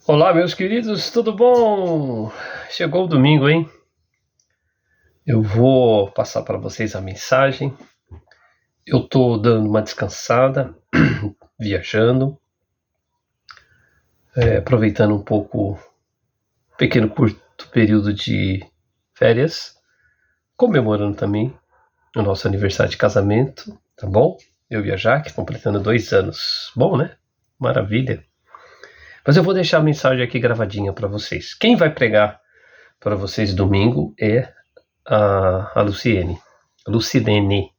Olá, meus queridos, tudo bom? Chegou o domingo, hein? Eu vou passar para vocês a mensagem. Eu tô dando uma descansada, viajando, aproveitando um pouco, pequeno curto período de férias, comemorando também o nosso aniversário de casamento, tá bom? Eu e a Jaque, completando 2 anos. Bom, né? Maravilha. Mas eu vou deixar a mensagem aqui gravadinha para vocês. Quem vai pregar para vocês domingo é a Lucilene.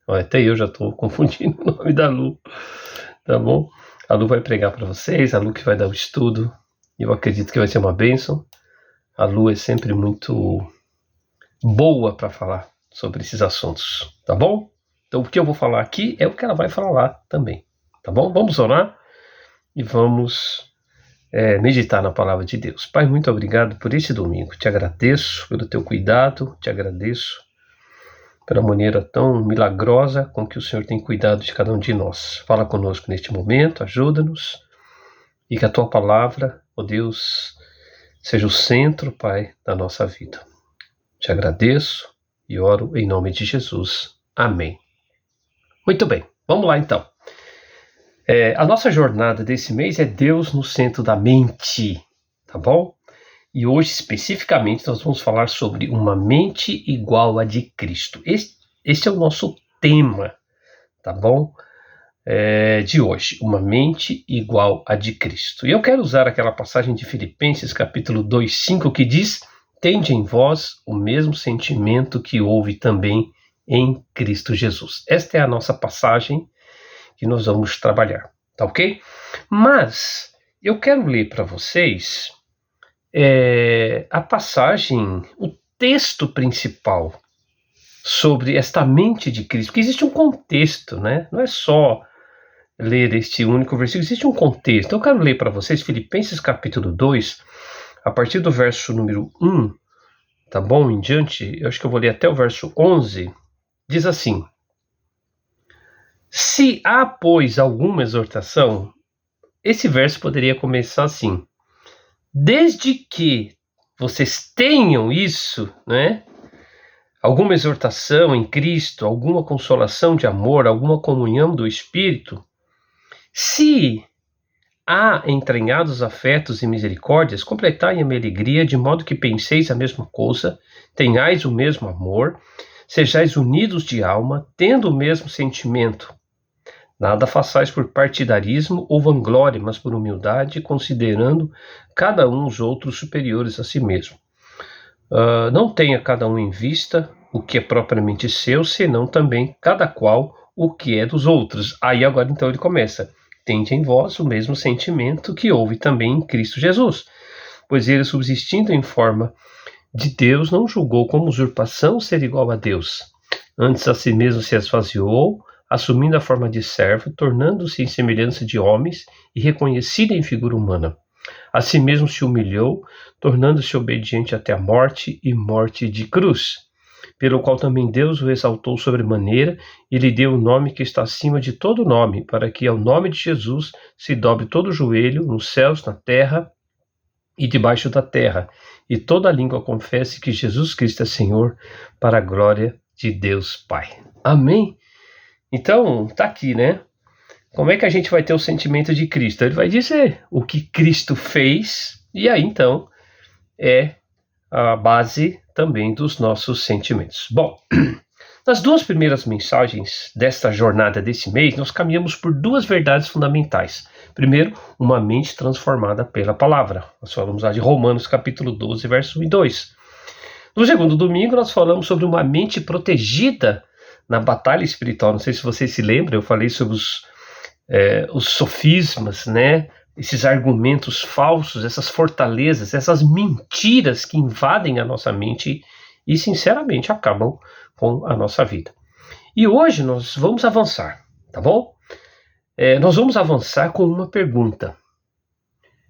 Até eu já estou confundindo o nome da Lu, tá bom? A Lu vai pregar para vocês, a Lu que vai dar o estudo. Eu acredito que vai ser uma bênção. A Lu é sempre muito boa para falar sobre esses assuntos, tá bom? Então o que eu vou falar aqui é o que ela vai falar lá também, tá bom? Vamos orar e vamos meditar na palavra de Deus. Pai, muito obrigado por esse domingo. Te agradeço pelo teu cuidado, te agradeço pela maneira tão milagrosa com que o Senhor tem cuidado de cada um de nós. Fala conosco neste momento, ajuda-nos, e que a tua palavra, ó Deus, seja o centro, Pai, da nossa vida. Te agradeço e oro em nome de Jesus. Amém. Muito bem, vamos lá então. A nossa jornada desse mês é Deus no centro da mente, tá bom? E hoje, especificamente, nós vamos falar sobre uma mente igual a de Cristo. Este é o nosso tema, tá bom? De hoje, uma mente igual a de Cristo. E eu quero usar aquela passagem de Filipenses, capítulo 2:5, que diz: tende em vós o mesmo sentimento que houve também em Cristo Jesus. Esta é a nossa passagem que nós vamos trabalhar, tá ok? Mas eu quero ler para vocês a passagem, o texto principal sobre esta mente de Cristo, porque existe um contexto, né? Não é só ler este único versículo, existe um contexto. Então eu quero ler para vocês Filipenses capítulo 2, a partir do verso número 1, tá bom? Em diante, eu acho que eu vou ler até o verso 11, diz assim: se há, pois, alguma exortação, esse verso poderia começar assim: desde que vocês tenham isso, né? Alguma exortação em Cristo, alguma consolação de amor, alguma comunhão do Espírito, se há entranhados afetos e misericórdias, completai a minha alegria, de modo que penseis a mesma coisa, tenhais o mesmo amor, sejais unidos de alma, tendo o mesmo sentimento. Nada façais por partidarismo ou vanglória, mas por humildade, considerando cada um os outros superiores a si mesmo. Não tenha cada um em vista o que é propriamente seu, senão também cada qual o que é dos outros. Aí agora então ele começa: tende em vós o mesmo sentimento que houve também em Cristo Jesus, pois ele, subsistindo em forma de Deus, não julgou como usurpação ser igual a Deus. Antes a si mesmo se esvaziou, assumindo a forma de servo, tornando-se em semelhança de homens e reconhecido em figura humana. A si mesmo se humilhou, tornando-se obediente até a morte e morte de cruz, pelo qual também Deus o exaltou sobremaneira e lhe deu o nome que está acima de todo nome, para que ao nome de Jesus se dobre todo o joelho, nos céus, na terra e debaixo da terra, e toda língua confesse que Jesus Cristo é Senhor, para a glória de Deus Pai. Amém? Então, tá aqui, né? Como é que a gente vai ter o sentimento de Cristo? Ele vai dizer o que Cristo fez, e aí então é a base também dos nossos sentimentos. Bom, nas 2 primeiras mensagens desta jornada desse mês, nós caminhamos por 2 verdades fundamentais. Primeiro, uma mente transformada pela palavra. Nós falamos lá de Romanos capítulo 12, verso 1 e 2. No segundo domingo, nós falamos sobre uma mente protegida na batalha espiritual. Não sei se vocês se lembram, eu falei sobre os sofismas, né? Esses argumentos falsos, essas fortalezas, essas mentiras que invadem a nossa mente e, sinceramente, acabam com a nossa vida. E hoje nós vamos avançar, tá bom? Nós vamos avançar com uma pergunta.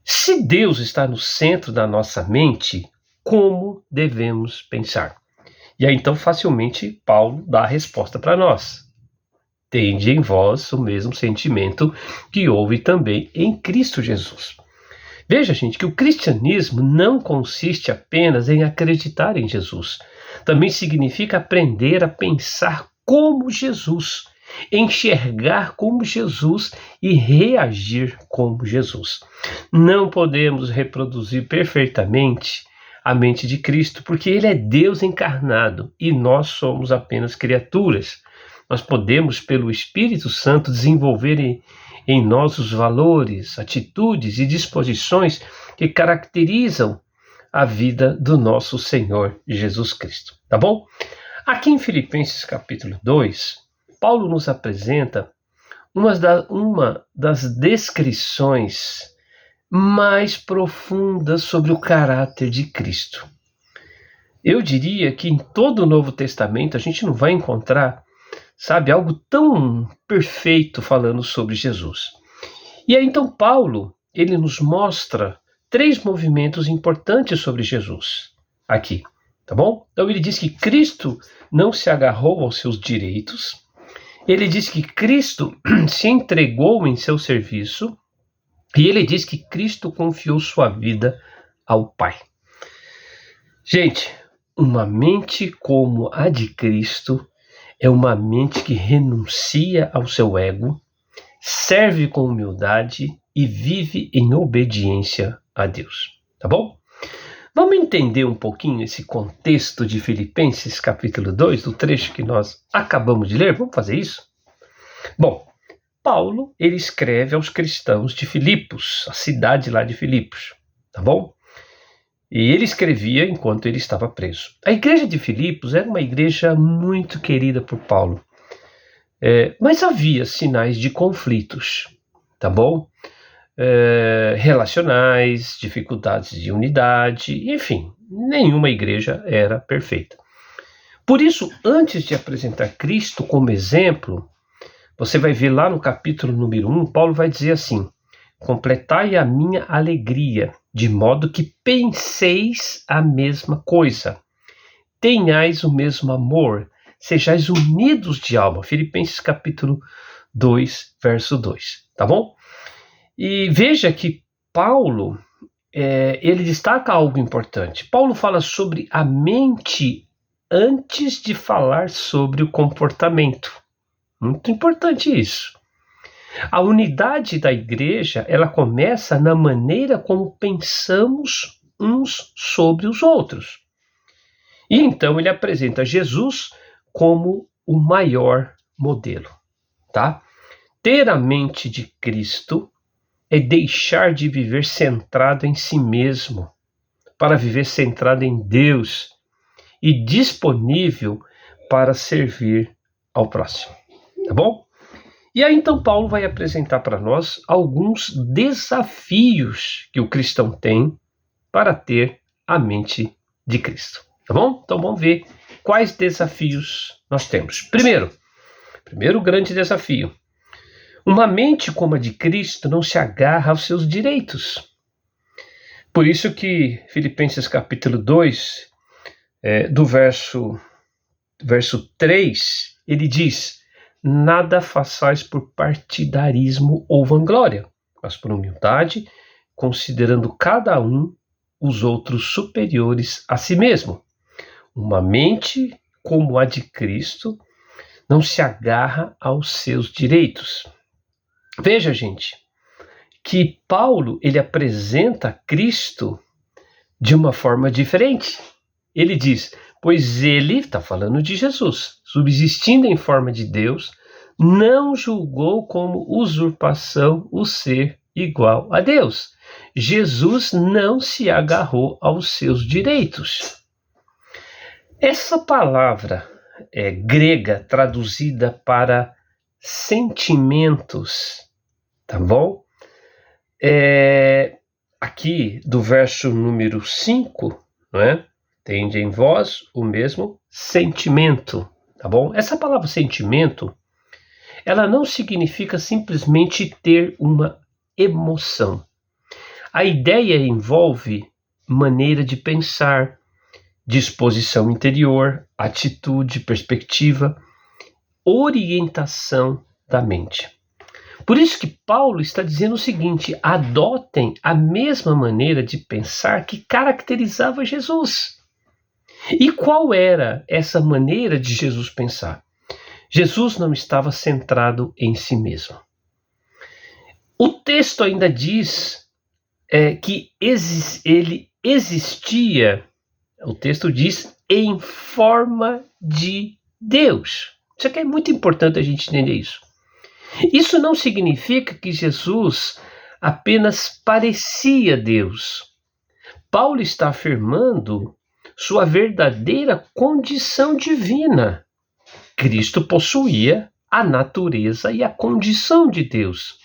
Se Deus está no centro da nossa mente, como devemos pensar? E aí, então, facilmente, Paulo dá a resposta para nós. Tende em vós o mesmo sentimento que houve também em Cristo Jesus. Veja, gente, que o cristianismo não consiste apenas em acreditar em Jesus. Também significa aprender a pensar como Jesus, enxergar como Jesus e reagir como Jesus. Não podemos reproduzir perfeitamente a mente de Cristo, porque ele é Deus encarnado e nós somos apenas criaturas. Nós podemos, pelo Espírito Santo, desenvolver em nós os valores, atitudes e disposições que caracterizam a vida do nosso Senhor Jesus Cristo. Tá bom? Aqui em Filipenses capítulo 2, Paulo nos apresenta uma das descrições mais profundas sobre o caráter de Cristo. Eu diria que em todo o Novo Testamento a gente não vai encontrar, sabe, algo tão perfeito falando sobre Jesus. E aí então Paulo, ele nos mostra 3 movimentos importantes sobre Jesus aqui, tá bom? Então ele diz que Cristo não se agarrou aos seus direitos, ele diz que Cristo se entregou em seu serviço e ele diz que Cristo confiou sua vida ao Pai. Gente, uma mente como a de Cristo é uma mente que renuncia ao seu ego, serve com humildade e vive em obediência a Deus. Tá bom? Vamos entender um pouquinho esse contexto de Filipenses capítulo 2, do trecho que nós acabamos de ler? Vamos fazer isso? Bom, Paulo, ele escreve aos cristãos de Filipos, a cidade lá de Filipos, tá bom? E ele escrevia enquanto ele estava preso. A igreja de Filipos era uma igreja muito querida por Paulo, mas havia sinais de conflitos, tá bom? Relacionais, dificuldades de unidade, enfim, nenhuma igreja era perfeita. Por isso, antes de apresentar Cristo como exemplo, você vai ver lá no capítulo número 1, Paulo vai dizer assim: completai a minha alegria, de modo que penseis a mesma coisa, tenhais o mesmo amor, sejais unidos de alma. Filipenses capítulo 2, verso 2, tá bom? E veja que Paulo, ele destaca algo importante. Paulo fala sobre a mente antes de falar sobre o comportamento. Muito importante isso. A unidade da igreja, ela começa na maneira como pensamos uns sobre os outros. E então ele apresenta Jesus como o maior modelo, tá? Ter a mente de Cristo é deixar de viver centrado em si mesmo, para viver centrado em Deus e disponível para servir ao próximo, tá bom? E aí então Paulo vai apresentar para nós alguns desafios que o cristão tem para ter a mente de Cristo, tá bom? Então vamos ver quais desafios nós temos. Primeiro grande desafio: uma mente como a de Cristo não se agarra aos seus direitos. Por isso que Filipenses capítulo 2, do verso 3, ele diz: nada façais por partidarismo ou vanglória, mas por humildade, considerando cada um os outros superiores a si mesmo. Uma mente como a de Cristo não se agarra aos seus direitos. Veja, gente, que Paulo, ele apresenta Cristo de uma forma diferente. Ele diz: pois ele, está falando de Jesus, subsistindo em forma de Deus, não julgou como usurpação o ser igual a Deus. Jesus não se agarrou aos seus direitos. Essa palavra grega traduzida para sentimentos, tá bom? Aqui do verso número 5, não é? Tende em vós o mesmo sentimento, tá bom? Essa palavra sentimento, ela não significa simplesmente ter uma emoção. A ideia envolve maneira de pensar, disposição interior, atitude, perspectiva, orientação da mente. Por isso que Paulo está dizendo o seguinte: adotem a mesma maneira de pensar que caracterizava Jesus. E qual era essa maneira de Jesus pensar? Jesus não estava centrado em si mesmo. O texto ainda diz que ele existia, o texto diz, em forma de Deus. Isso aqui é muito importante a gente entender isso. Isso não significa que Jesus apenas parecia Deus. Paulo está afirmando sua verdadeira condição divina. Cristo possuía a natureza e a condição de Deus.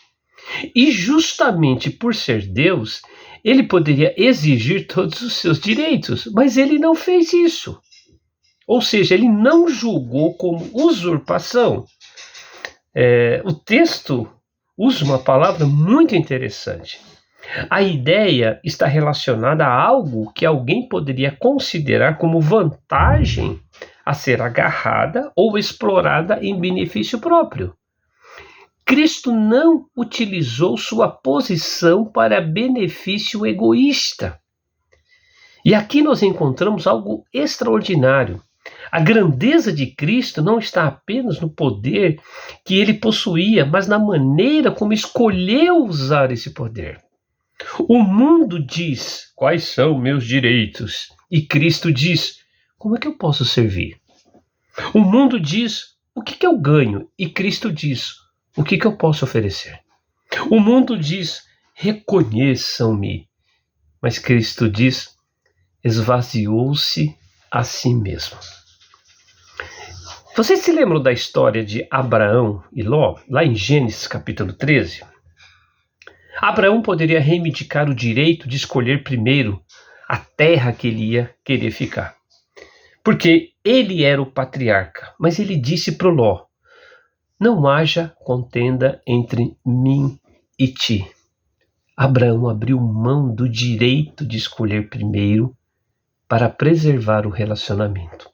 E justamente por ser Deus, ele poderia exigir todos os seus direitos, mas ele não fez isso. Ou seja, ele não julgou como usurpação. O texto usa uma palavra muito interessante. A ideia está relacionada a algo que alguém poderia considerar como vantagem a ser agarrada ou explorada em benefício próprio. Cristo não utilizou sua posição para benefício egoísta. E aqui nós encontramos algo extraordinário. A grandeza de Cristo não está apenas no poder que ele possuía, mas na maneira como escolheu usar esse poder. O mundo diz: quais são meus direitos? E Cristo diz: como é que eu posso servir? O mundo diz: o que eu ganho? E Cristo diz: o que eu posso oferecer? O mundo diz: reconheçam-me. Mas Cristo diz: esvaziou-se a si mesmo. Vocês se lembram da história de Abraão e Ló, lá em Gênesis capítulo 13? Abraão poderia reivindicar o direito de escolher primeiro a terra que ele ia querer ficar, porque ele era o patriarca, mas ele disse para Ló: não haja contenda entre mim e ti. Abraão abriu mão do direito de escolher primeiro para preservar o relacionamento.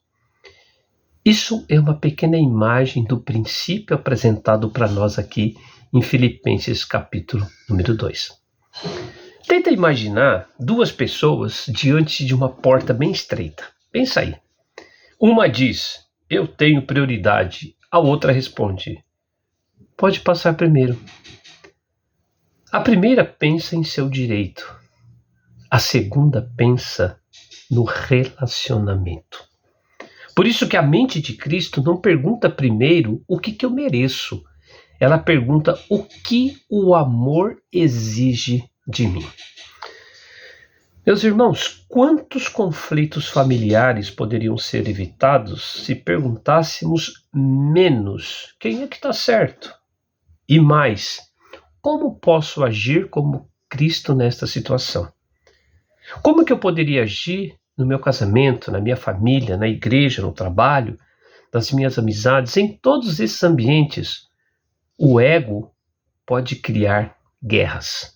Isso é uma pequena imagem do princípio apresentado para nós aqui em Filipenses capítulo número 2. Tenta imaginar duas pessoas diante de uma porta bem estreita. Pensa aí. Uma diz: eu tenho prioridade. A outra responde: pode passar primeiro. A primeira pensa em seu direito. A segunda pensa no relacionamento. Por isso que a mente de Cristo não pergunta primeiro o que eu mereço. Ela pergunta o que o amor exige de mim. Meus irmãos, quantos conflitos familiares poderiam ser evitados se perguntássemos menos quem é que está certo? E mais, como posso agir como Cristo nesta situação? Como é que eu poderia agir no meu casamento, na minha família, na igreja, no trabalho, nas minhas amizades, em todos esses ambientes? O ego pode criar guerras.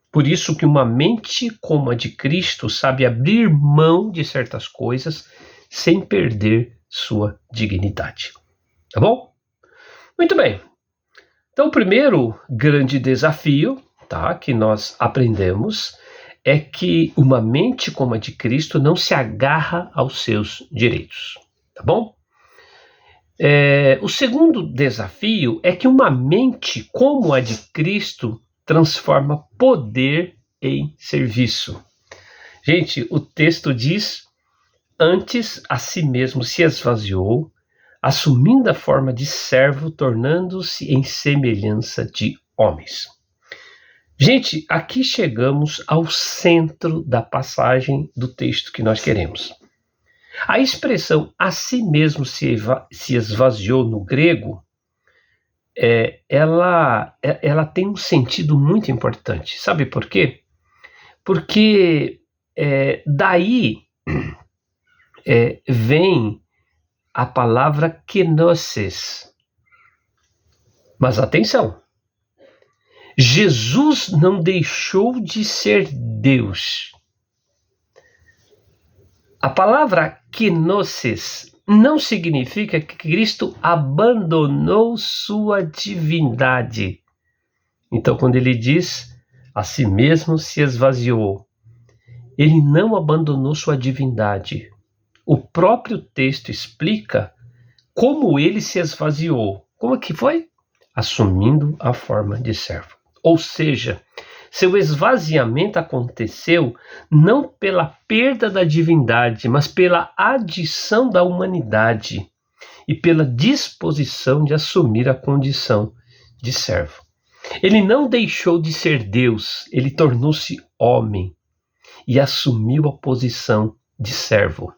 Por isso que uma mente como a de Cristo sabe abrir mão de certas coisas sem perder sua dignidade. Tá bom? Muito bem. Então, o primeiro grande desafio, que nós aprendemos é que uma mente como a de Cristo não se agarra aos seus direitos. Tá bom? O segundo desafio é que uma mente como a de Cristo transforma poder em serviço. Gente, o texto diz: antes a si mesmo se esvaziou, assumindo a forma de servo, tornando-se em semelhança de homens. Gente, aqui chegamos ao centro da passagem do texto que nós queremos. A expressão a si mesmo se esvaziou no grego, ela tem um sentido muito importante. Sabe por quê? Porque daí vem a palavra kenosis. Mas atenção! Jesus não deixou de ser Deus. A palavra kenosis não significa que Cristo abandonou sua divindade. Então, quando ele diz, a si mesmo se esvaziou, ele não abandonou sua divindade. O próprio texto explica como ele se esvaziou. Como que foi? Assumindo a forma de servo. Ou seja, seu esvaziamento aconteceu não pela perda da divindade, mas pela adição da humanidade e pela disposição de assumir a condição de servo. Ele não deixou de ser Deus, ele tornou-se homem e assumiu a posição de servo.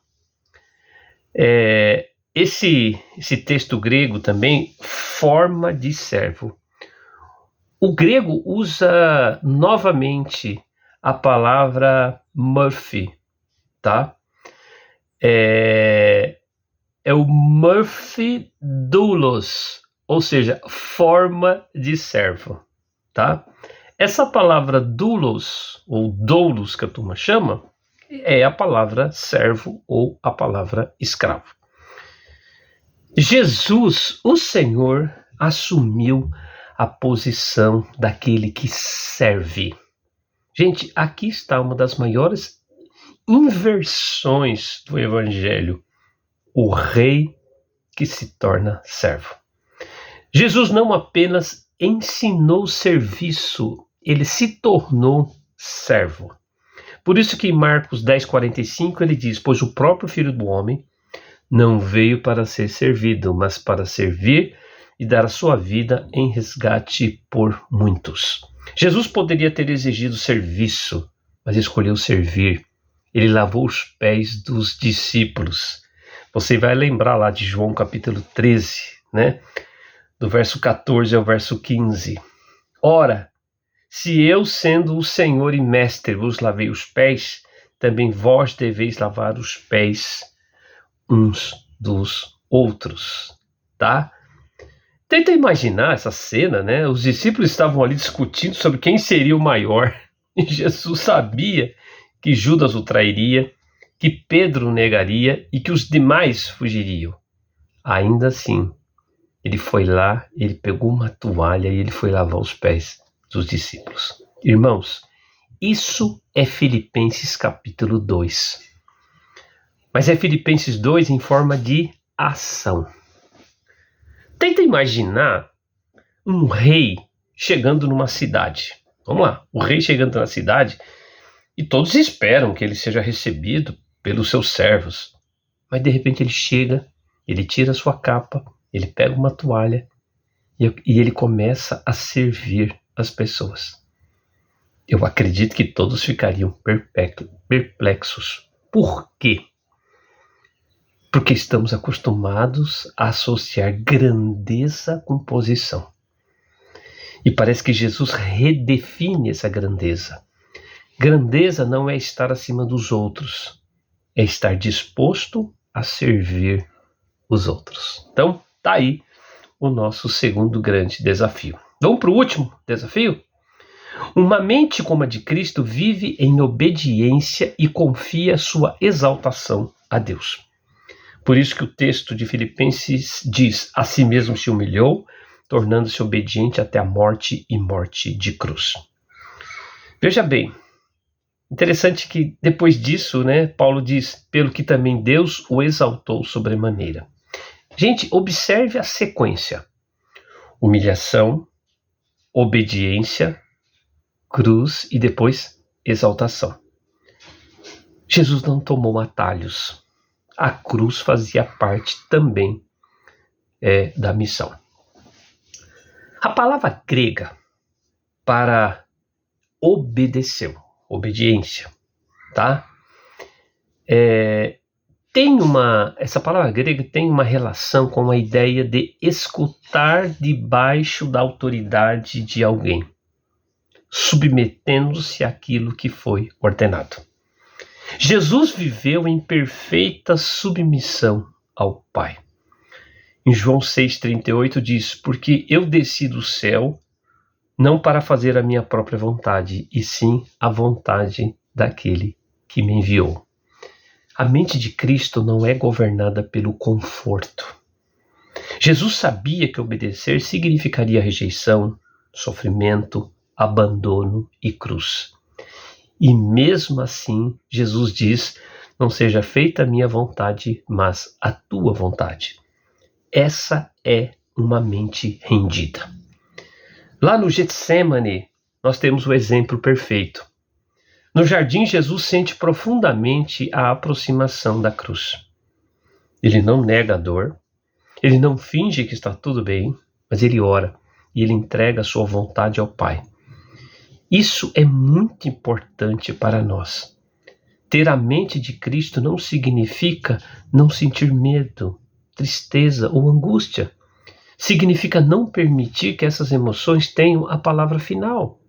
Esse texto grego também, forma de servo. O grego usa novamente a palavra morphe, tá? É o morphe doulos, ou seja, forma de servo, tá? Essa palavra doulos, ou doulos que a turma chama, é a palavra servo ou a palavra escravo. Jesus, o Senhor, assumiu a posição daquele que serve. Gente, aqui está uma das maiores inversões do Evangelho. O rei que se torna servo. Jesus não apenas ensinou serviço, ele se tornou servo. Por isso que em Marcos 10:45 ele diz, pois o próprio Filho do Homem não veio para ser servido, mas para servir e dar a sua vida em resgate por muitos. Jesus poderia ter exigido serviço, mas escolheu servir. Ele lavou os pés dos discípulos. Você vai lembrar lá de João capítulo 13, né? Do verso 14 ao verso 15. Ora, se eu, sendo o Senhor e Mestre, vos lavei os pés, também vós deveis lavar os pés uns dos outros, tá? Tenta imaginar essa cena, né? Os discípulos estavam ali discutindo sobre quem seria o maior. E Jesus sabia que Judas o trairia, que Pedro o negaria e que os demais fugiriam. Ainda assim, ele foi lá, ele pegou uma toalha e ele foi lavar os pés dos discípulos. Irmãos, isso é Filipenses capítulo 2. Mas é Filipenses 2 em forma de ação. Tenta imaginar um rei chegando numa cidade. Vamos lá, o rei chegando na cidade e todos esperam que ele seja recebido pelos seus servos. Mas de repente ele chega, ele tira a sua capa, ele pega uma toalha e ele começa a servir as pessoas. Eu acredito que todos ficariam perplexos. Por quê? Porque estamos acostumados a associar grandeza com posição. E parece que Jesus redefine essa grandeza. Grandeza não é estar acima dos outros, é estar disposto a servir os outros. Então, tá aí o nosso segundo grande desafio. Vamos para o último desafio? Uma mente como a de Cristo vive em obediência e confia sua exaltação a Deus. Por isso que o texto de Filipenses diz, a si mesmo se humilhou, tornando-se obediente até a morte e morte de cruz. Veja bem, interessante que depois disso, né, Paulo diz, pelo que também Deus o exaltou sobremaneira. Gente, observe a sequência. Humilhação, obediência, cruz e depois exaltação. Jesus não tomou atalhos. A cruz fazia parte também da missão. A palavra grega para obedeceu, obediência, tá? Essa palavra grega tem uma relação com a ideia de escutar debaixo da autoridade de alguém, submetendo-se àquilo que foi ordenado. Jesus viveu em perfeita submissão ao Pai. Em João 6,38 diz, porque eu desci do céu não para fazer a minha própria vontade, e sim a vontade daquele que me enviou. A mente de Cristo não é governada pelo conforto. Jesus sabia que obedecer significaria rejeição, sofrimento, abandono e cruz. E mesmo assim, Jesus diz: não seja feita a minha vontade, mas a tua vontade. Essa é uma mente rendida. Lá no Getsêmani, nós temos o exemplo perfeito. No jardim, Jesus sente profundamente a aproximação da cruz. Ele não nega a dor, ele não finge que está tudo bem, mas ele ora e ele entrega a sua vontade ao Pai. Isso é muito importante para nós. Ter a mente de Cristo não significa não sentir medo, tristeza ou angústia. Significa não permitir que essas emoções tenham a palavra final.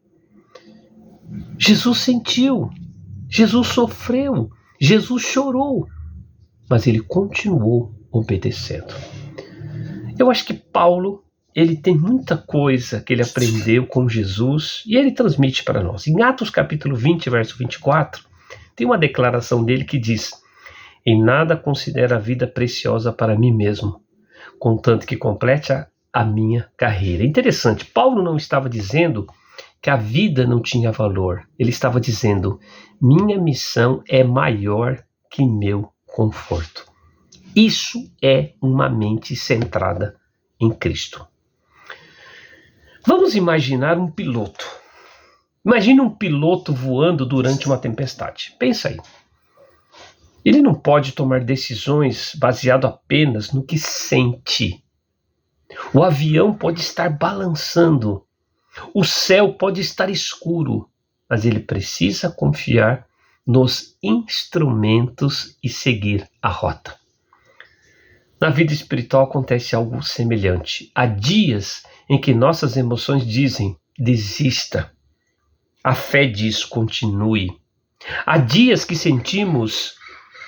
Jesus sentiu, Jesus sofreu, Jesus chorou, mas ele continuou obedecendo. Eu acho que Paulo, ele tem muita coisa que ele aprendeu com Jesus e ele transmite para nós. Em Atos capítulo 20, verso 24, tem uma declaração dele que diz: em nada considero a vida preciosa para mim mesmo, contanto que complete a minha carreira. É interessante, Paulo não estava dizendo que a vida não tinha valor. Ele estava dizendo: minha missão é maior que meu conforto. Isso é uma mente centrada em Cristo. Vamos imaginar um piloto. Imagina um piloto voando durante uma tempestade. Pensa aí. Ele não pode tomar decisões baseado apenas no que sente. O avião pode estar balançando. O céu pode estar escuro, mas ele precisa confiar nos instrumentos e seguir a rota. Na vida espiritual acontece algo semelhante. Há dias em que nossas emoções dizem: desista. A fé diz: continue. Há dias que sentimos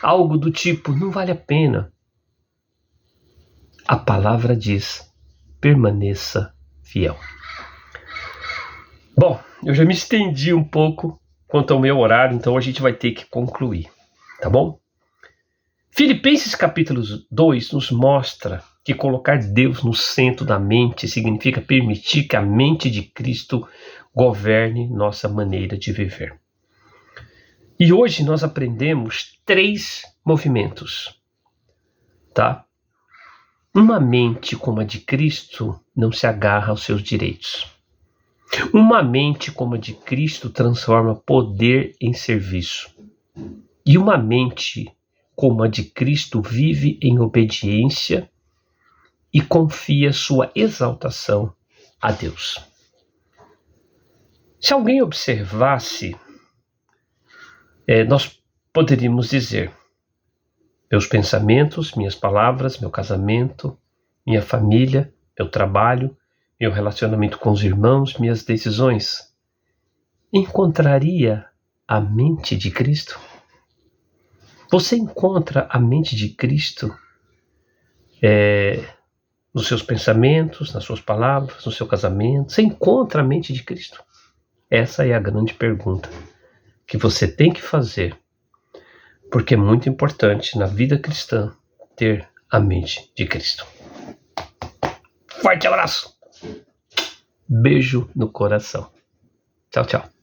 algo do tipo: não vale a pena. A palavra diz: permaneça fiel. Bom, eu já me estendi um pouco quanto ao meu horário, então a gente vai ter que concluir, tá bom? Filipenses capítulo 2 nos mostra que colocar Deus no centro da mente significa permitir que a mente de Cristo governe nossa maneira de viver. E hoje nós aprendemos 3 movimentos, tá? Uma mente como a de Cristo não se agarra aos seus direitos. Uma mente como a de Cristo transforma poder em serviço. E uma mente como a de Cristo vive em obediência e confia sua exaltação a Deus. Se alguém observasse, nós poderíamos dizer: meus pensamentos, minhas palavras, meu casamento, minha família, meu trabalho, meu relacionamento com os irmãos, minhas decisões, encontraria a mente de Cristo? Você encontra a mente de Cristo nos seus pensamentos, nas suas palavras, no seu casamento? Você encontra a mente de Cristo? Essa é a grande pergunta que você tem que fazer, porque é muito importante na vida cristã ter a mente de Cristo. Forte abraço! Beijo no coração. Tchau, tchau.